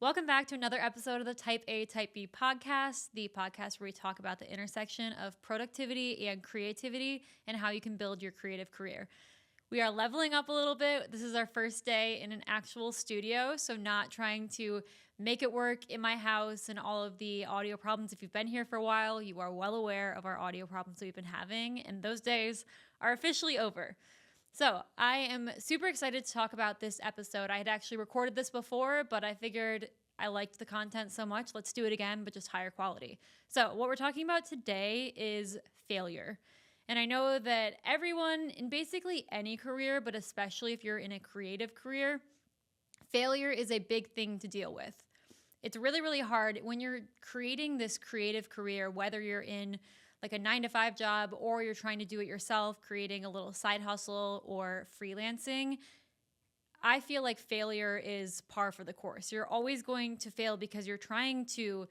Welcome back to another episode of the Type A, Type B podcast, the podcast where we talk about the intersection of productivity and creativity and how you can build your creative career. We are leveling up a little bit. This is our first day in an actual studio, so not trying to make it work in my house and all of the audio problems. If you've been here for a while, you are well aware of our audio problems we've been having, and those days are officially over. So I am super excited to talk about this episode. I had actually recorded this before, but I figured I liked the content so much, let's do it again, but just higher quality. So what we're talking about today is failure. And I know that everyone in basically any career, but especially if you're in a creative career, failure is a big thing to deal with. It's really, really hard when you're creating this creative career, whether you're in like a 9-to-5 job or you're trying to do it yourself, creating a little side hustle or freelancing. I feel like failure is par for the course. You're always going to fail because you're trying to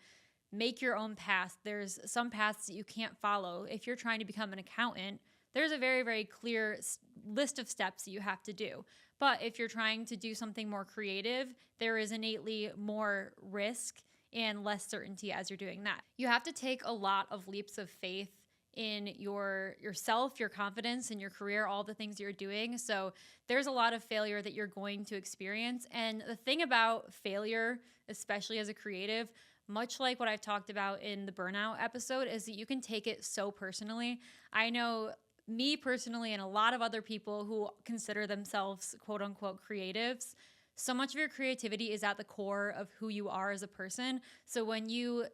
make your own path. There's some paths that you can't follow. If you're trying to become an accountant, there's a very, very clear list of steps that you have to do. But if you're trying to do something more creative, there is innately more risk and less certainty as you're doing that. You have to take a lot of leaps of faith in yourself, your confidence, in your career, all the things you're doing. So there's a lot of failure that you're going to experience. And the thing about failure, especially as a creative, much like what I've talked about in the burnout episode, is that you can take it so personally. I know me personally and a lot of other people who consider themselves quote unquote creatives, so much of your creativity is at the core of who you are as a person. So when you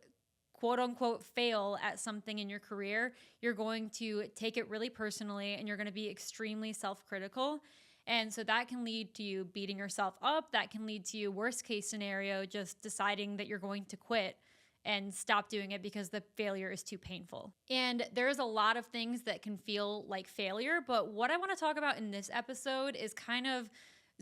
quote unquote fail at something in your career, you're going to take it really personally and you're going to be extremely self-critical. And so that can lead to you beating yourself up. That can lead to you, worst case scenario, just deciding that you're going to quit and stop doing it because the failure is too painful. And there's a lot of things that can feel like failure, but what I want to talk about in this episode is kind of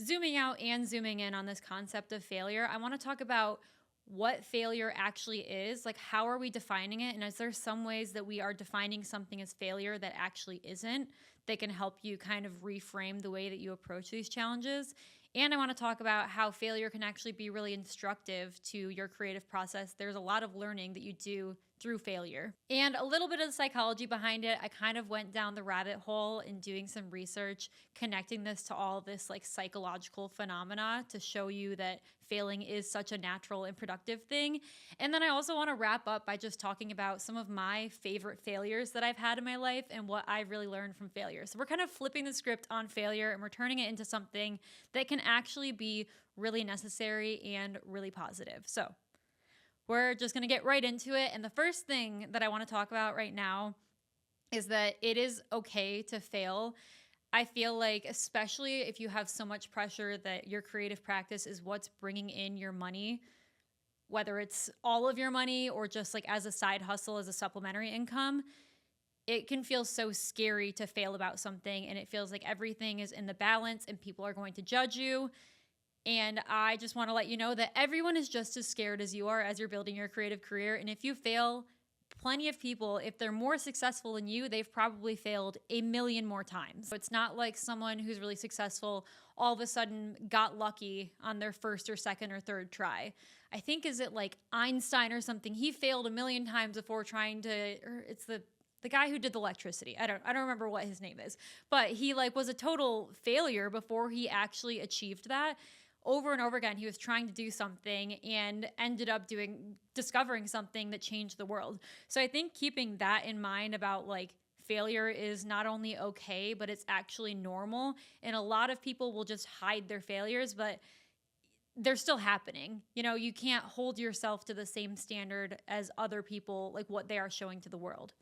zooming out and zooming in on this concept of failure. I want to talk about what failure actually is, like how are we defining it, and is there some ways that we are defining something as failure that actually isn't, that can help you kind of reframe the way that you approach these challenges. And I want to talk about how failure can actually be really instructive to your creative process. There's a lot of learning that you do through failure. And a little bit of the psychology behind it. I kind of went down the rabbit hole in doing some research, connecting this to all this like psychological phenomena to show you that failing is such a natural and productive thing. And then I also want to wrap up by just talking about some of my favorite failures that I've had in my life and what I've really learned from failure. So we're kind of flipping the script on failure and we're turning it into something that can actually be really necessary and really positive. So we're just going to get right into it. And the first thing that I want to talk about right now is that it is okay to fail. I feel like, especially if you have so much pressure that your creative practice is what's bringing in your money, whether it's all of your money or just like as a side hustle, as a supplementary income, it can feel so scary to fail about something. And it feels like everything is in the balance and people are going to judge you. And I just want to let you know that everyone is just as scared as you are as you're building your creative career. And if you fail, plenty of people, if they're more successful than you, they've probably failed a million more times. So it's not like someone who's really successful all of a sudden got lucky on their first or second or third try. I think, is it like Einstein or something? He failed a million times before trying to, or it's the guy who did the electricity. I don't remember what his name is, but he like was a total failure before he actually achieved that. Over and over again, he was trying to do something and ended up discovering something that changed the world. So I think keeping that in mind about like failure is not only okay, but it's actually normal. And a lot of people will just hide their failures, but they're still happening. You know, you can't hold yourself to the same standard as other people, like what they are showing to the world.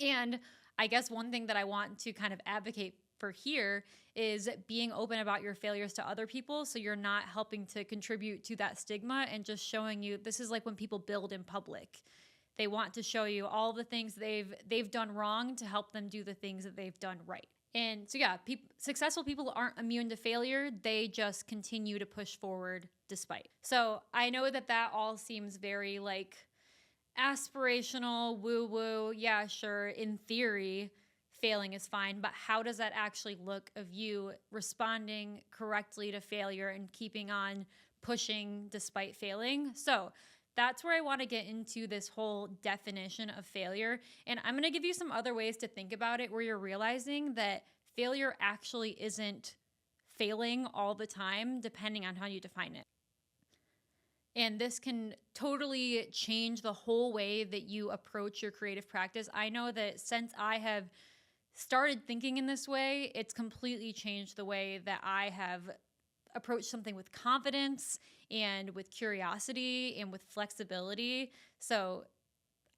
And I guess one thing that I want to kind of advocate for here is being open about your failures to other people, so you're not helping to contribute to that stigma and just showing you, this is like when people build in public. They want to show you all the things they've done wrong to help them do the things that they've done right. And so yeah, successful people aren't immune to failure. They just continue to push forward despite. So I know that all seems very like aspirational, woo-woo. Yeah, sure, in theory, failing is fine, but how does that actually look of you responding correctly to failure and keeping on pushing despite failing. So that's where I want to get into this whole definition of failure. And I'm going to give you some other ways to think about it where you're realizing that failure actually isn't failing all the time, depending on how you define it. And this can totally change the whole way that you approach your creative practice. I know that since I have started thinking in this way, it's completely changed the way that I have approached something with confidence and with curiosity and with flexibility. So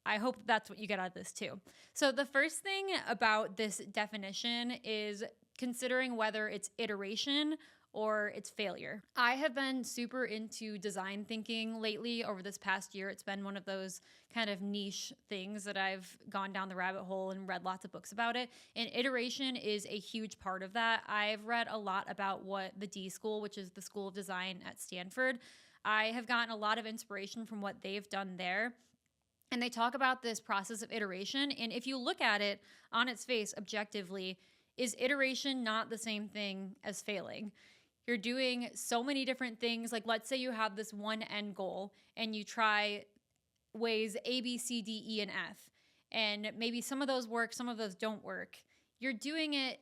I hope that's what you get out of this too. So the first thing about this definition is considering whether it's iteration or it's failure. I have been super into design thinking lately over this past year. It's been one of those kind of niche things that I've gone down the rabbit hole and read lots of books about it. And iteration is a huge part of that. I've read a lot about what the D School, which is the School of Design at Stanford, I have gotten a lot of inspiration from what they've done there. And they talk about this process of iteration. And if you look at it on its face objectively, is iteration not the same thing as failing? You're doing so many different things. Like, let's say you have this one end goal and you try ways A, B, C, D, E, and F. And maybe some of those work, some of those don't work. You're doing it,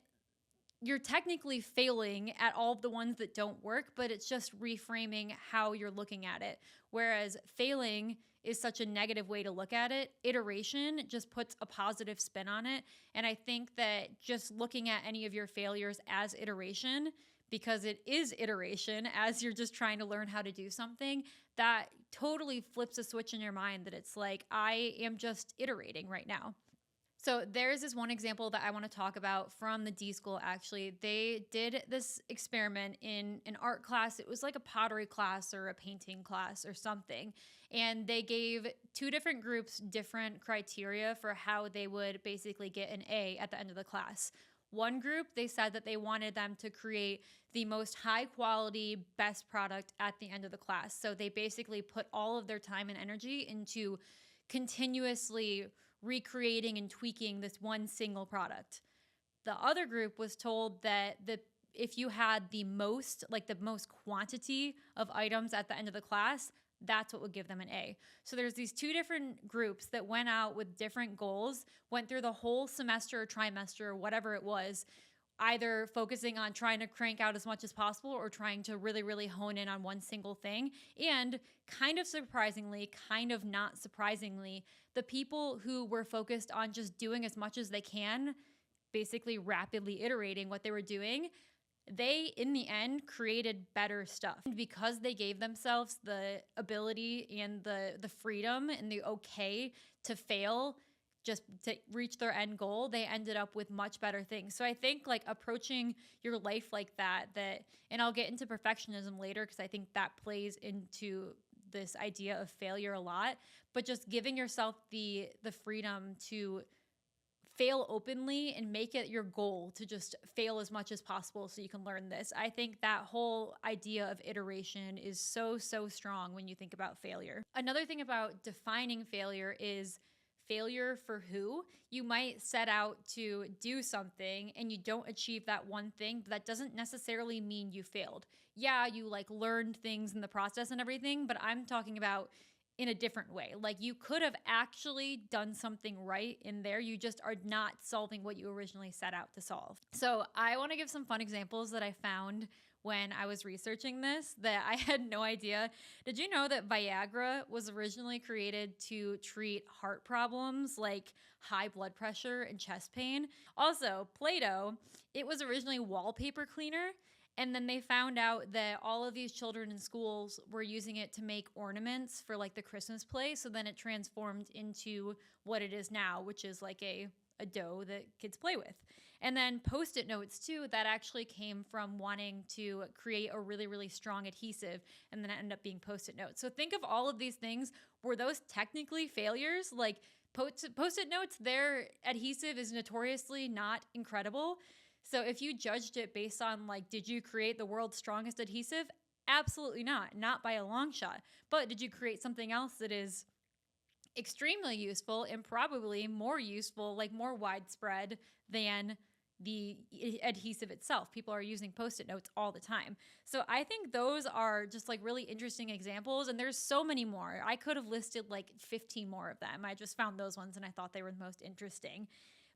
you're technically failing at all of the ones that don't work, but it's just reframing how you're looking at it. Whereas failing is such a negative way to look at it. Iteration just puts a positive spin on it. And I think that just looking at any of your failures as iteration, because it is iteration as you're just trying to learn how to do something, that totally flips a switch in your mind that it's like, I am just iterating right now. So there's this one example that I want to talk about from the D School, actually. They did this experiment in an art class. It was like a pottery class or a painting class or something. And they gave two different groups different criteria for how they would basically get an A at the end of the class. One group, they said that they wanted them to create the most high quality, best product at the end of the class. So they basically put all of their time and energy into continuously recreating and tweaking this one single product. The other group was told that if you had the most quantity of items at the end of the class, that's what would give them an A. So there's these two different groups that went out with different goals, went through the whole semester or trimester or whatever it was, either focusing on trying to crank out as much as possible or trying to really, really hone in on one single thing. And kind of surprisingly, kind of not surprisingly, the people who were focused on just doing as much as they can, basically rapidly iterating what they were doing, they, in the end, created better stuff. And because they gave themselves the ability and the freedom and the okay to fail just to reach their end goal, they ended up with much better things. So I think like approaching your life like that, and I'll get into perfectionism later because I think that plays into this idea of failure a lot, but just giving yourself the freedom to fail openly and make it your goal to just fail as much as possible so you can learn this. I think that whole idea of iteration is so, so strong when you think about failure. Another thing about defining failure is failure for who. You might set out to do something and you don't achieve that one thing, but that doesn't necessarily mean you failed. Yeah, you like learned things in the process and everything, but I'm talking about in a different way. Like you could have actually done something right in there. You just are not solving what you originally set out to solve. So I want to give some fun examples that I found when I was researching this that I had no idea. Did you know that Viagra was originally created to treat heart problems like high blood pressure and chest pain? Also, Play-Doh, it was originally wallpaper cleaner. And then they found out that all of these children in schools were using it to make ornaments for like the Christmas play. So then it transformed into what it is now, which is like a dough that kids play with. And then Post-it notes too, that actually came from wanting to create a really, really strong adhesive, and then it ended up being Post-it notes. So think of all of these things. Were those technically failures? Like Post-it notes, their adhesive is notoriously not incredible. So if you judged it based on like, did you create the world's strongest adhesive? Absolutely not by a long shot. But did you create something else that is extremely useful and probably more useful, like more widespread than the adhesive itself. People are using Post-it notes all the time. So I think those are just like really interesting examples. And there's so many more. I could have listed like 15 more of them. I just found those ones and I thought they were the most interesting.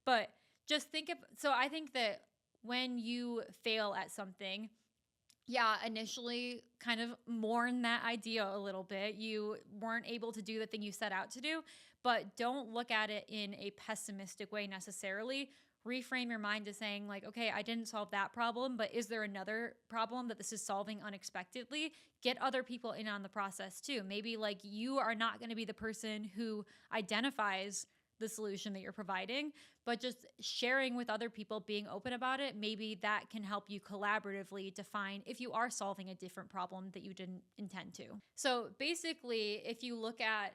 But just so I think that when you fail at something, yeah, initially kind of mourn that idea a little bit. You weren't able to do the thing you set out to do, but don't look at it in a pessimistic way necessarily. Reframe your mind to saying, like, okay, I didn't solve that problem, but is there another problem that this is solving unexpectedly? Get other people in on the process too. Maybe like you are not going to be the person who identifies the solution that you're providing, but just sharing with other people, being open about it, maybe that can help you collaboratively define if you are solving a different problem that you didn't intend to. So basically, if you look at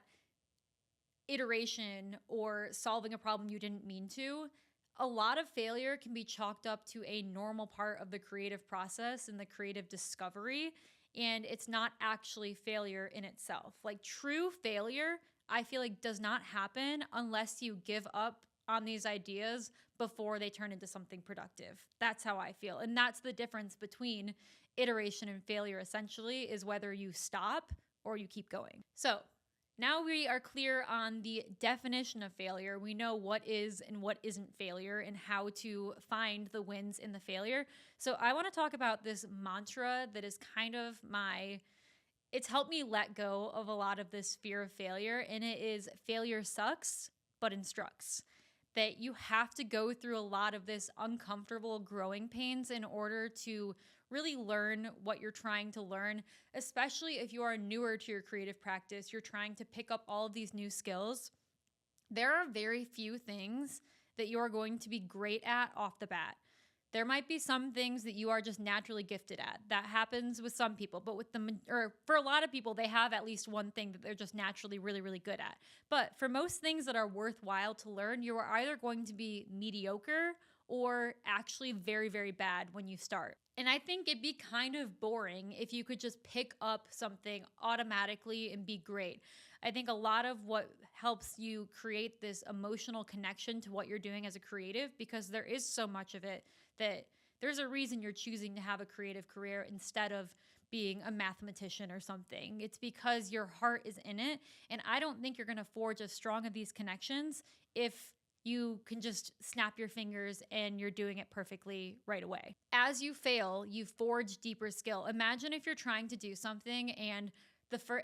iteration or solving a problem you didn't mean to, a lot of failure can be chalked up to a normal part of the creative process and the creative discovery. And it's not actually failure in itself. Like true failure, I feel like does not happen unless you give up on these ideas before they turn into something productive. That's how I feel. And that's the difference between iteration and failure essentially, is whether you stop or you keep going. So now we are clear on the definition of failure. We know what is and what isn't failure and how to find the wins in the failure. So I want to talk about this mantra that is kind of it's helped me let go of a lot of this fear of failure. And it is failure sucks, but instructs. That you have to go through a lot of this uncomfortable growing pains in order to really learn what you're trying to learn, especially if you are newer to your creative practice, you're trying to pick up all of these new skills. There are very few things that you are going to be great at off the bat. There might be some things that you are just naturally gifted at. That happens with some people, but for a lot of people, they have at least one thing that they're just naturally really, really good at. But for most things that are worthwhile to learn, you are either going to be mediocre or actually very, very bad when you start. And I think it'd be kind of boring if you could just pick up something automatically and be great. I think a lot of what helps you create this emotional connection to what you're doing as a creative, because there is so much of it that there's a reason you're choosing to have a creative career instead of being a mathematician or something. It's because your heart is in it. And I don't think you're going to forge as strong of these connections if you can just snap your fingers and you're doing it perfectly right away. As you fail, you forge deeper skill. Imagine if you're trying to do something and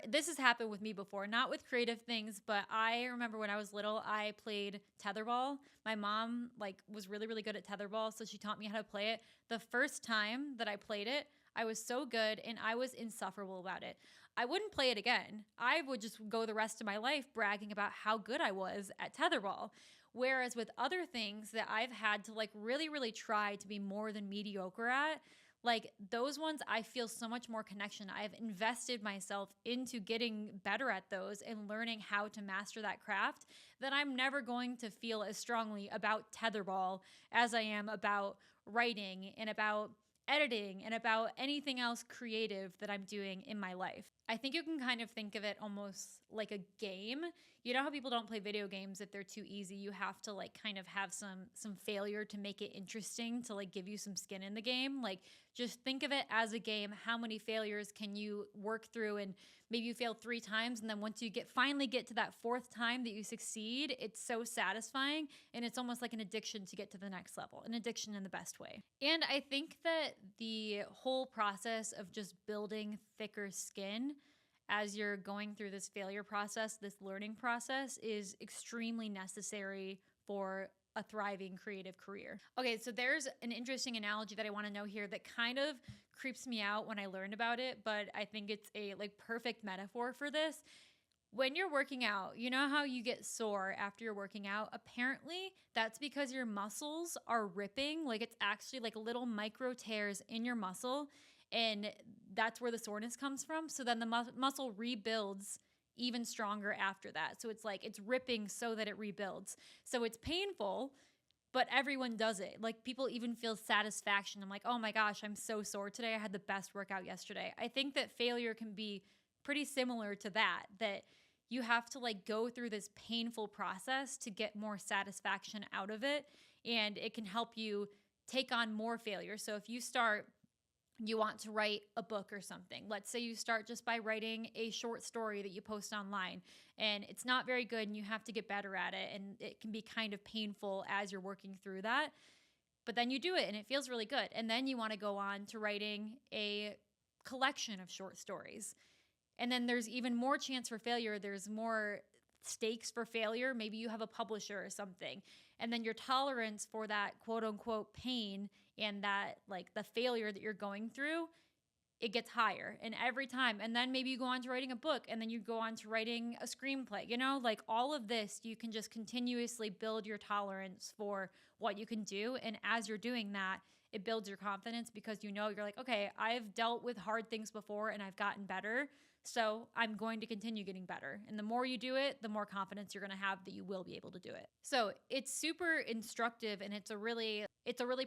this has happened with me before, not with creative things, but I remember when I was little, I played tetherball. My mom was really, really good at tetherball, so she taught me how to play it. The first time that I played it, I was so good and I was insufferable about it. I wouldn't play it again. I would just go the rest of my life bragging about how good I was at tetherball. Whereas with other things that I've had to really, really try to be more than mediocre at, those ones, I feel so much more connection. I've invested myself into getting better at those and learning how to master that craft, that I'm never going to feel as strongly about tetherball as I am about writing and about editing and about anything else creative that I'm doing in my life. I think you can kind of think of it almost like a game. You know how people don't play video games if they're too easy? You have to kind of have some failure to make it interesting, to give you some skin in the game. Just think of it as a game. How many failures can you work through? And maybe you fail 3 times, and then once you finally get to that 4th time that you succeed, it's so satisfying, and it's almost like an addiction to get to the next level, an addiction in the best way. And I think that the whole process of just building thicker skin as you're going through this failure process, this learning process, is extremely necessary for a thriving creative career. Okay, so there's an interesting analogy that I want to know here that kind of creeps me out when I learned about it, but I think it's a perfect metaphor for this. When you're working out, you know how you get sore after you're working out? Apparently, that's because your muscles are ripping. It's actually little micro tears in your muscle, and that's where the soreness comes from. So then the muscle rebuilds even stronger after that. So it's ripping so that it rebuilds. So it's painful, but everyone does it. People even feel satisfaction. I'm like, oh my gosh, I'm so sore today. I had the best workout yesterday. I think that failure can be pretty similar to that you have to go through this painful process to get more satisfaction out of it. And it can help you take on more failure. So if you want to write a book or something. Let's say you start just by writing a short story that you post online and it's not very good and you have to get better at it, and it can be kind of painful as you're working through that. But then you do it and it feels really good. And then you want to go on to writing a collection of short stories. And then there's even more chance for failure. There's more stakes for failure. Maybe you have a publisher or something. And then your tolerance for that quote unquote pain and that like the failure that you're going through, it gets higher. And every time, and then maybe you go on to writing a book, and then you go on to writing a screenplay, like all of this, you can just continuously build your tolerance for what you can do. And as you're doing that, it builds your confidence because you're like, okay, I've dealt with hard things before and I've gotten better. So I'm going to continue getting better. And the more you do it, the more confidence you're going to have that you will be able to do it. So it's super instructive, and it's a really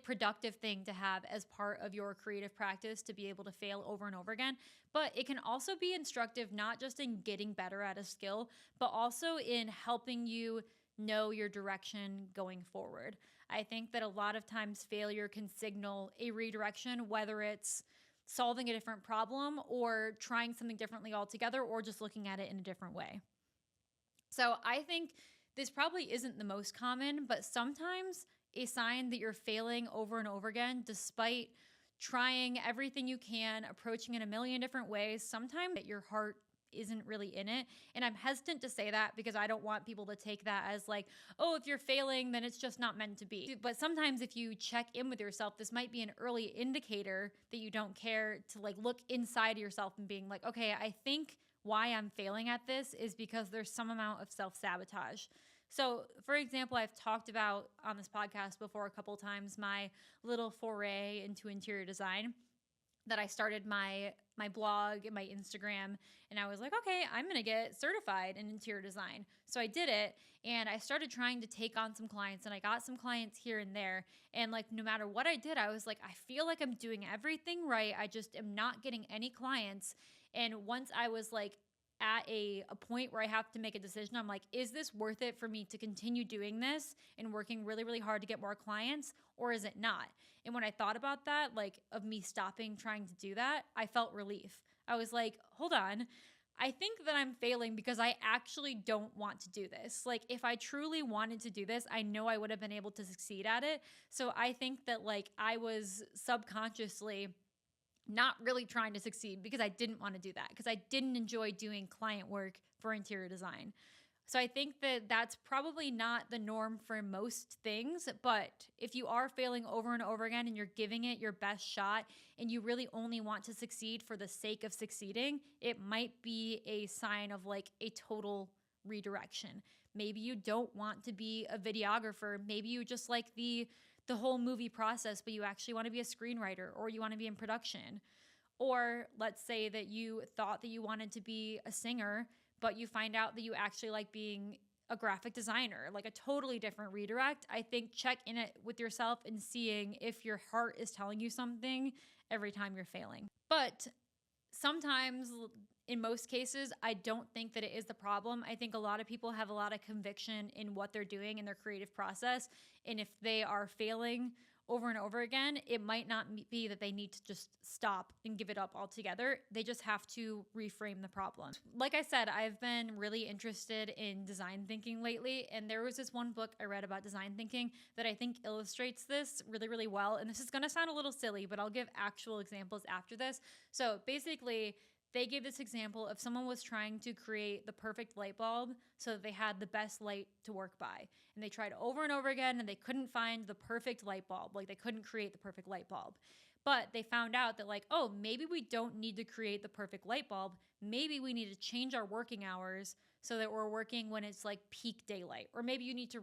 productive thing to have as part of your creative practice, to be able to fail over and over again. But it can also be instructive, not just in getting better at a skill, but also in helping you know your direction going forward. I think that a lot of times failure can signal a redirection, whether it's solving a different problem or trying something differently altogether, or just looking at it in a different way. So I think this probably isn't the most common, but sometimes a sign that you're failing over and over again, despite trying everything you can, approaching it a million different ways, sometimes that your heart isn't really in it. And I'm hesitant to say that because I don't want people to take that as like, oh, if you're failing, then it's just not meant to be. But sometimes if you check in with yourself, this might be an early indicator that you don't care to like look inside of yourself and being like, okay, I think why I'm failing at this is because there's some amount of self-sabotage. So, for example, I've talked about on this podcast before a couple times my little foray into interior design, that I started my blog and my Instagram, and I was like, okay, I'm going to get certified in interior design. So I did it, and I started trying to take on some clients, and I got some clients here and there. And like, no matter what I did, I was like, I feel like I'm doing everything right. I just am not getting any clients. And once I was like at a point where I have to make a decision, I'm like, is this worth it for me to continue doing this and working really, really hard to get more clients, or is it not? And when I thought about that, like of me stopping trying to do that, I felt relief. I was like, hold on. I think that I'm failing because I actually don't want to do this. Like if I truly wanted to do this, I know I would have been able to succeed at it. So I think that like I was subconsciously not really trying to succeed because I didn't want to do that, because I didn't enjoy doing client work for interior design. So I think that that's probably not the norm for most things, but if you are failing over and over again and you're giving it your best shot and you really only want to succeed for the sake of succeeding, it might be a sign of like a total redirection. Maybe you don't want to be a videographer. Maybe you just like the whole movie process, but you actually want to be a screenwriter, or you want to be in production. Or let's say that you thought that you wanted to be a singer, but you find out that you actually like being a graphic designer, like a totally different redirect. I think check in it with yourself and seeing if your heart is telling you something every time you're failing. But sometimes, in most cases, I don't think that it is the problem. I think a lot of people have a lot of conviction in what they're doing in their creative process. And if they are failing over and over again, it might not be that they need to just stop and give it up altogether. They just have to reframe the problem. Like I said, I've been really interested in design thinking lately, and there was this one book I read about design thinking that I think illustrates this really, really well. And this is going to sound a little silly, but I'll give actual examples after this. So basically, they gave this example of someone was trying to create the perfect light bulb so that they had the best light to work by. And they tried over and over again, and they couldn't find the perfect light bulb. Like they couldn't create the perfect light bulb. But they found out that like, oh, maybe we don't need to create the perfect light bulb. Maybe we need to change our working hours so that we're working when it's like peak daylight. Or maybe you need to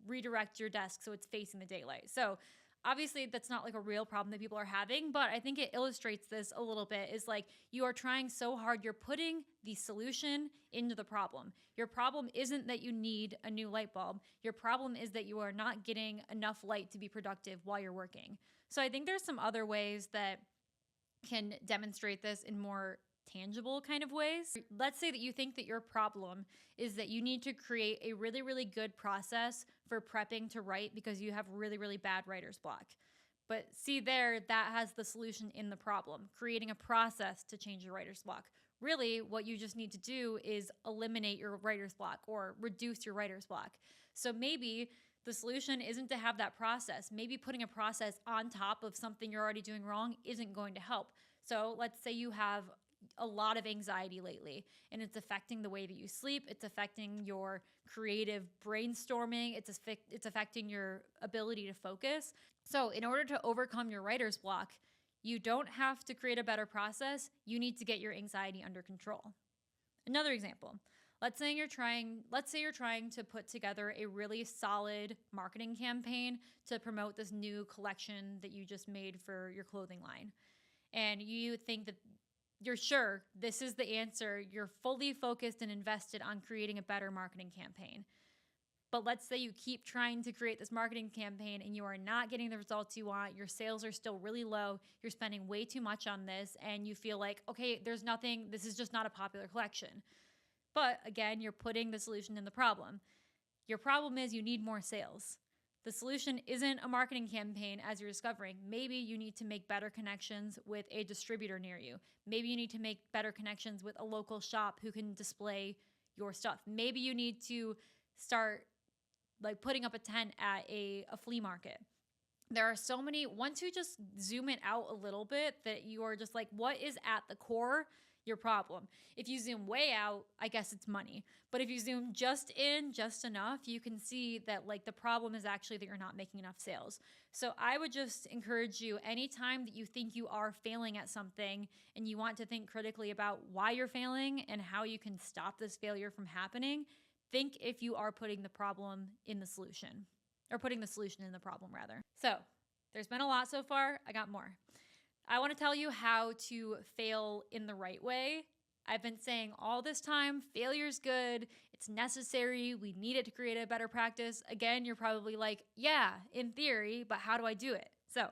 redirect your desk so it's facing the daylight. So obviously, that's not like a real problem that people are having, but I think it illustrates this a little bit. Is like you are trying so hard, you're putting the solution into the problem. Your problem isn't that you need a new light bulb. Your problem is that you are not getting enough light to be productive while you're working. So I think there's some other ways that can demonstrate this in more tangible kind of ways. Let's say that you think that your problem is that you need to create a really, really good process for prepping to write because you have really, really bad writer's block. But see there, that has the solution in the problem, creating a process to change your writer's block. Really, what you just need to do is eliminate your writer's block or reduce your writer's block. So maybe the solution isn't to have that process. Maybe putting a process on top of something you're already doing wrong isn't going to help. So let's say you have a lot of anxiety lately and it's affecting the way that you sleep. It's affecting your creative brainstorming. It's affecting your ability to focus. So in order to overcome your writer's block, you don't have to create a better process. You need to get your anxiety under control. Another example. Let's say you're trying to put together a really solid marketing campaign to promote this new collection that you just made for your clothing line. And you think that you're sure this is the answer. You're fully focused and invested on creating a better marketing campaign. But let's say you keep trying to create this marketing campaign and you are not getting the results you want. Your sales are still really low. You're spending way too much on this and you feel like, okay, this is just not a popular collection. But again, you're putting the solution in the problem. Your problem is you need more sales. The solution isn't a marketing campaign as you're discovering. Maybe you need to make better connections with a distributor near you. Maybe you need to make better connections with a local shop who can display your stuff. Maybe you need to start putting up a tent at a flea market. There are so many, once you just zoom it out a little bit, that you are just like, what is at the core? Your problem. If you zoom way out, I guess it's money. But if you zoom just enough, you can see that the problem is actually that you're not making enough sales. So I would just encourage you, anytime that you think you are failing at something and you want to think critically about why you're failing and how you can stop this failure from happening, think if you are putting the problem in the solution, or putting the solution in the problem rather. So there's been a lot so far. I got more. I want to tell you how to fail in the right way. I've been saying all this time, failure's good. It's necessary. We need it to create a better practice. Again, you're probably like, yeah, in theory, but how do I do it? So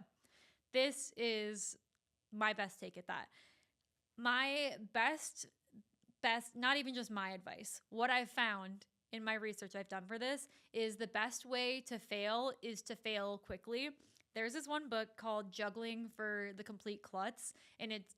this is my best take at that. My best, not even just my advice, what I've found in my research I've done for this is the best way to fail is to fail quickly. There's this one book called Juggling for the Complete Klutz, and it's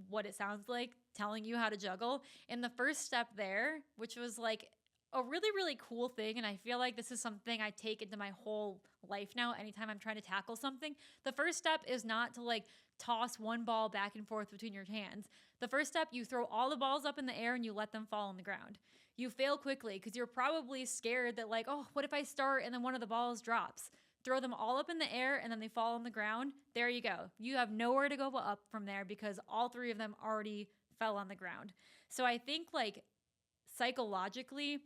what it sounds like, telling you how to juggle. And the first step there, which was a really, really cool thing, and I feel like this is something I take into my whole life now anytime I'm trying to tackle something. The first step is not to toss one ball back and forth between your hands. The first step, you throw all the balls up in the air and you let them fall on the ground. You fail quickly because you're probably scared that oh, what if I start and then one of the balls drops? Throw them all up in the air and then they fall on the ground. There you go. You have nowhere to go up from there because all three of them already fell on the ground. So I think psychologically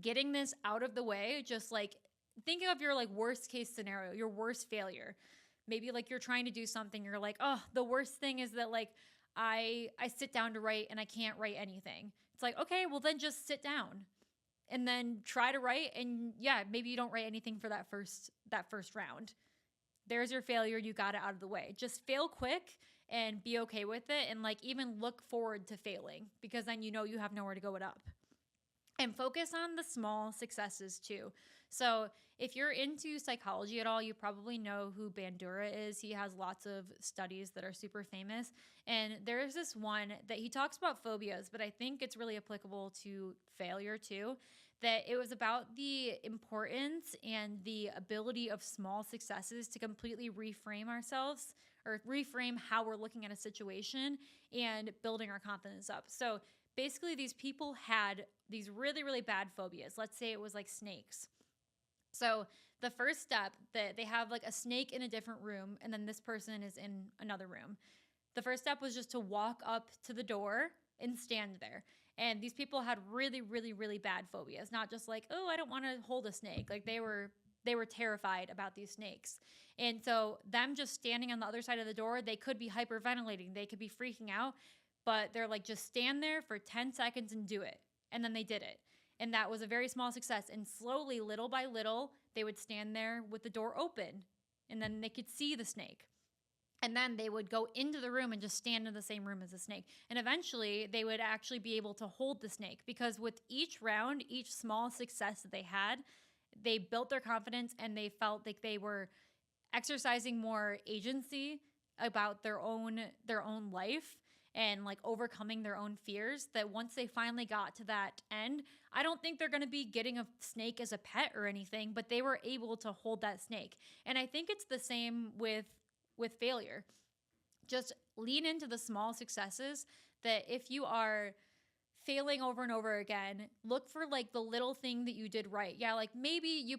getting this out of the way, just thinking of your worst case scenario, your worst failure. Maybe you're trying to do something, you're oh, the worst thing is that I sit down to write and I can't write anything. It's okay, well then just sit down and then try to write, and yeah, maybe you don't write anything for that first round. There's your failure. You got it out of the way. Just fail quick and be okay with it, and even look forward to failing because then you have nowhere to go it up. And focus on the small successes too. So if you're into psychology at all, you probably know who Bandura is. He has lots of studies that are super famous. And there's this one that he talks about phobias, but I think it's really applicable to failure too. That it was about the importance and the ability of small successes to completely reframe ourselves or reframe how we're looking at a situation and building our confidence up. So basically, these people had these really, really bad phobias. Let's say it was snakes. So the first step, that they have a snake in a different room, and then this person is in another room. The first step was just to walk up to the door and stand there. And these people had really, really, really bad phobias. Not just oh, I don't want to hold a snake. They were terrified about these snakes. And so them just standing on the other side of the door, they could be hyperventilating. They could be freaking out. But they're just stand there for 10 seconds and do it. And then they did it. And that was a very small success. And slowly, little by little, they would stand there with the door open. And then they could see the snake. And then they would go into the room and just stand in the same room as the snake. And eventually, they would actually be able to hold the snake. Because with each round, each small success that they had, they built their confidence and they felt like they were exercising more agency about their own life and like overcoming their own fears, that once they finally got to that end, I don't think they're going to be getting a snake as a pet or anything, but they were able to hold that snake. And I think it's the same with failure. Just lean into the small successes, that if you are failing over and over again, look for like the little thing that you did right. Yeah, like maybe you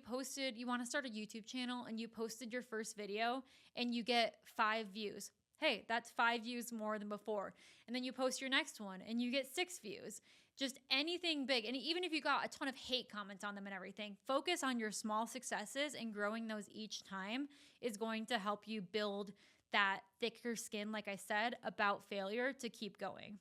want to start a YouTube channel and you posted your first video and you get 5 views. Hey, that's 5 views more than before. And then you post your next one and you get 6 views. Just anything big. And even if you got a ton of hate comments on them and everything, focus on your small successes, and growing those each time is going to help you build that thicker skin, like I said, about failure to keep going.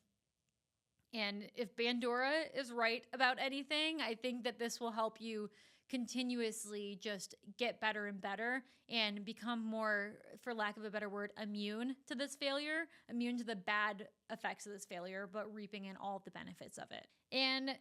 And if Bandura is right about anything, I think that this will help you continuously just get better and better and become more, for lack of a better word, immune to this failure, immune to the bad effects of this failure, but reaping in all the benefits of it. And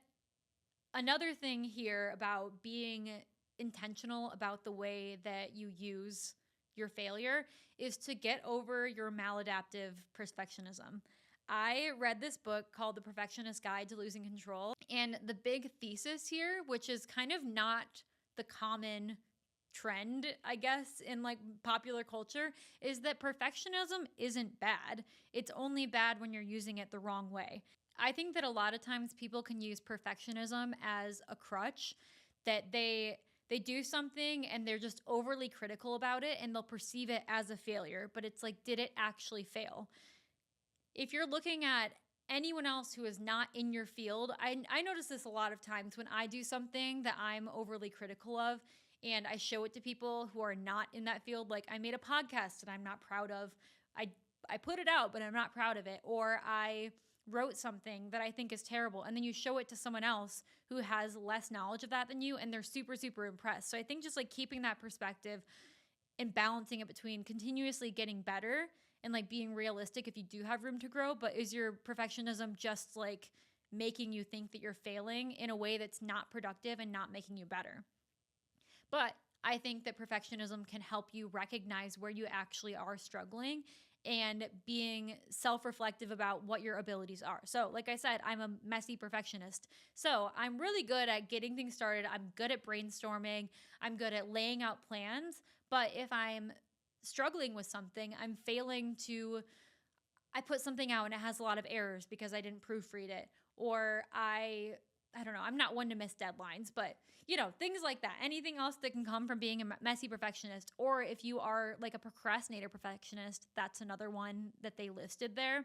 another thing here about being intentional about the way that you use your failure is to get over your maladaptive perfectionism. I read this book called The Perfectionist Guide to Losing Control. And the big thesis here, which is kind of not the common trend, I guess, in like popular culture, is that perfectionism isn't bad. It's only bad when you're using it the wrong way. I think that a lot of times people can use perfectionism as a crutch, that they do something and they're just overly critical about it and they'll perceive it as a failure, but it's like, did it actually fail? If you're looking at anyone else who is not in your field, I notice this a lot of times when I do something that I'm overly critical of and I show it to people who are not in that field. Like I made a podcast that I'm not proud of. I put it out, but I'm not proud of it. Or I wrote something that I think is terrible. And then you show it to someone else who has less knowledge of that than you, and they're super, super impressed. So I think just like keeping that perspective and balancing it between continuously getting better and like being realistic if you do have room to grow, but is your perfectionism just like making you think that you're failing in a way that's not productive and not making you better? But I think that perfectionism can help you recognize where you actually are struggling and being self-reflective about what your abilities are. So like I said, I'm a messy perfectionist. So I'm really good at getting things started. I'm good at brainstorming. I'm good at laying out plans. But if I'm struggling with something, I put something out and it has a lot of errors because I didn't proofread it, or I don't know, I'm not one to miss deadlines, but things like that. Anything else that can come from being a messy perfectionist, or if you are like a procrastinator perfectionist, that's another one that they listed there,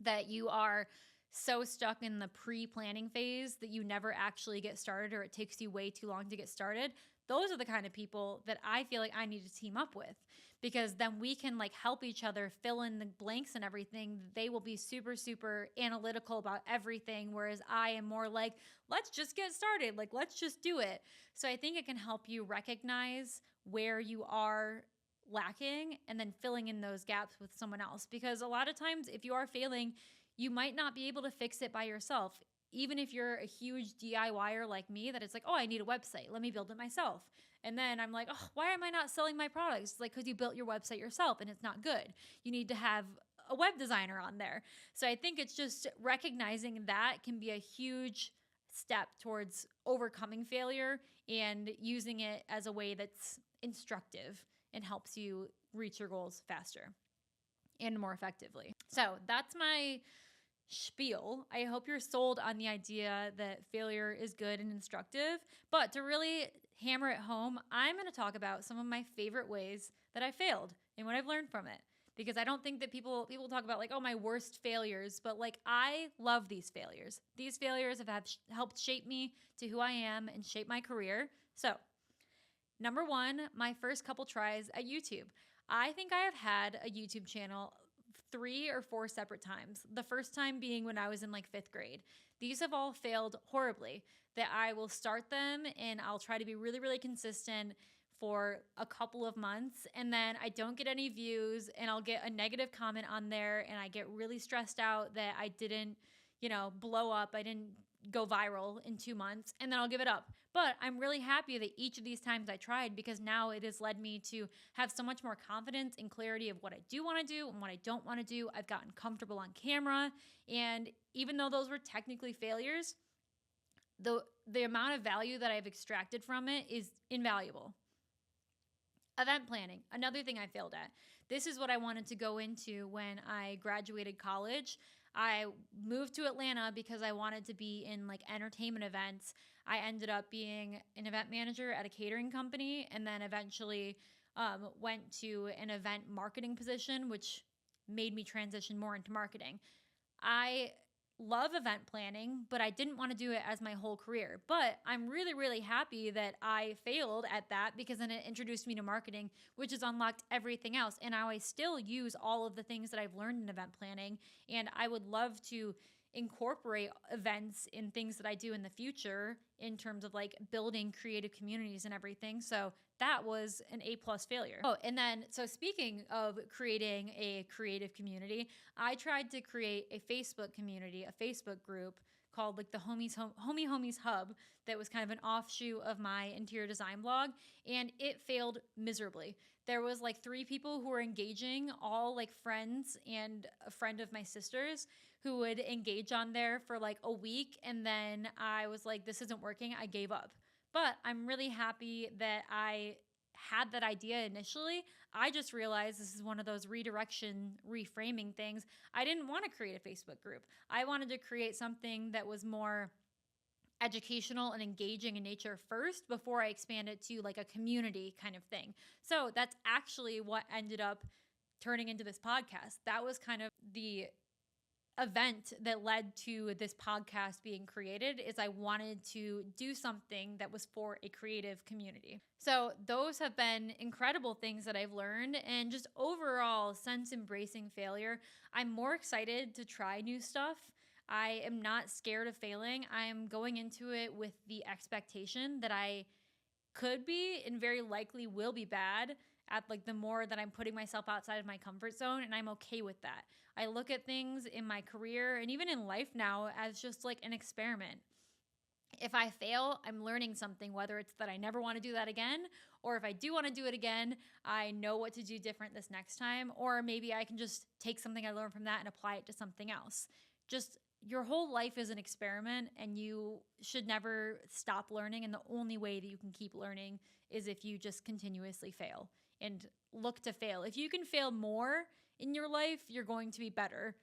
that you are so stuck in the pre-planning phase that you never actually get started, or it takes you way too long to get started. Those are the kind of people that I feel like I need to team up with, because then we can like help each other fill in the blanks and everything. They will be super, super analytical about everything, whereas I am more like, let's just get started. Like, let's just do it. So I think it can help you recognize where you are lacking and then filling in those gaps with someone else. Because a lot of times if you are failing, you might not be able to fix it by yourself. Even if you're a huge DIYer like me, that it's like, oh, I need a website, let me build it myself. And then I'm like, oh, why am I not selling my products? It's like, because you built your website yourself and it's not good. You need to have a web designer on there. So I think it's just recognizing that can be a huge step towards overcoming failure and using it as a way that's instructive and helps you reach your goals faster and more effectively. So that's my spiel. I hope you're sold on the idea that failure is good and instructive. But to really hammer it home, I'm going to talk about some of my favorite ways that I failed and what I've learned from it. Because I don't think that people talk about like, oh, my worst failures, but like I love these failures. These failures have helped shape me to who I am and shape my career. So, number 1, my first couple tries at YouTube. I think I have had a YouTube channel 3 or 4 separate times. The first time being when I was in like 5th grade. These have all failed horribly. That I will start them and I'll try to be really, really consistent for a couple of months, and then I don't get any views and I'll get a negative comment on there and I get really stressed out that I didn't, blow up. I didn't, go viral in 2 months and then I'll give it up. But I'm really happy that each of these times I tried, because now it has led me to have so much more confidence and clarity of what I do want to do and what I don't want to do. I've gotten comfortable on camera. And even though those were technically failures, the amount of value that I've extracted from it is invaluable. Event planning, another thing I failed at. This is what I wanted to go into when I graduated college. I moved to Atlanta because I wanted to be in like entertainment events. I ended up being an event manager at a catering company, and then eventually went to an event marketing position, which made me transition more into marketing. I love event planning, but I didn't want to do it as my whole career. But I'm really, really happy that I failed at that, because then it introduced me to marketing, which has unlocked everything else. And now I still use all of the things that I've learned in event planning. And I would love to incorporate events in things that I do in the future in terms of like building creative communities and everything. So that was an A+ failure. Oh, and then, so speaking of creating a creative community, I tried to create a Facebook community, a Facebook group called like the Homie Homies Hub, that was kind of an offshoot of my interior design blog, and it failed miserably. There was like 3 people who were engaging, all like friends and a friend of my sister's, who would engage on there for like a week, and then I was like, this isn't working. I gave up. But I'm really happy that I had that idea initially. I just realized this is one of those redirection, reframing things. I didn't want to create a Facebook group. I wanted to create something that was more educational and engaging in nature first, before I expand it to like a community kind of thing. So that's actually what ended up turning into this podcast. That was kind of the event that led to this podcast being created, is I wanted to do something that was for a creative community. So those have been incredible things that I've learned, and just overall, since embracing failure, I'm more excited to try new stuff. I am not scared of failing. I'm going into it with the expectation that I could be and very likely will be bad at like the more that I'm putting myself outside of my comfort zone, and I'm okay with that. I look at things in my career and even in life now as just like an experiment. If I fail, I'm learning something, whether it's that I never want to do that again, or if I do want to do it again, I know what to do different this next time, or maybe I can just take something I learned from that and apply it to something else. Just your whole life is an experiment, and you should never stop learning. And the only way that you can keep learning is if you just continuously fail and look to fail. If you can fail more in your life, you're going to be better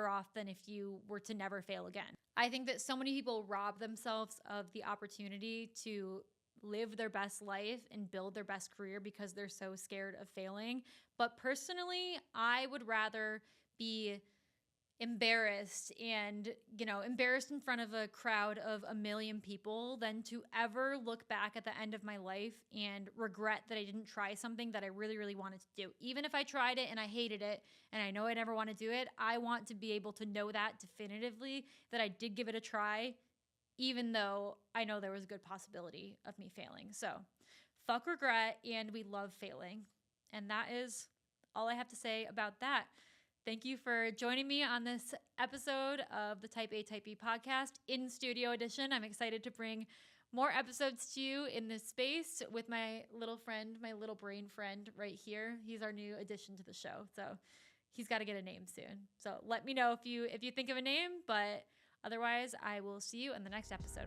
off than if you were to never fail again. I think that so many people rob themselves of the opportunity to live their best life and build their best career because they're so scared of failing. But personally, I would rather be embarrassed in front of a crowd of 1 million people than to ever look back at the end of my life and regret that I didn't try something that I really, really wanted to do. Even if I tried it and I hated it and I know I never want to do it, I want to be able to know that definitively, that I did give it a try, even though I know there was a good possibility of me failing. So fuck regret, and we love failing. And that is all I have to say about that. Thank you for joining me on this episode of the Type A, Type B podcast in studio edition. I'm excited to bring more episodes to you in this space with my little friend, my little brain friend right here. He's our new addition to the show. So he's got to get a name soon. So let me know if you think of a name, but otherwise I will see you in the next episode.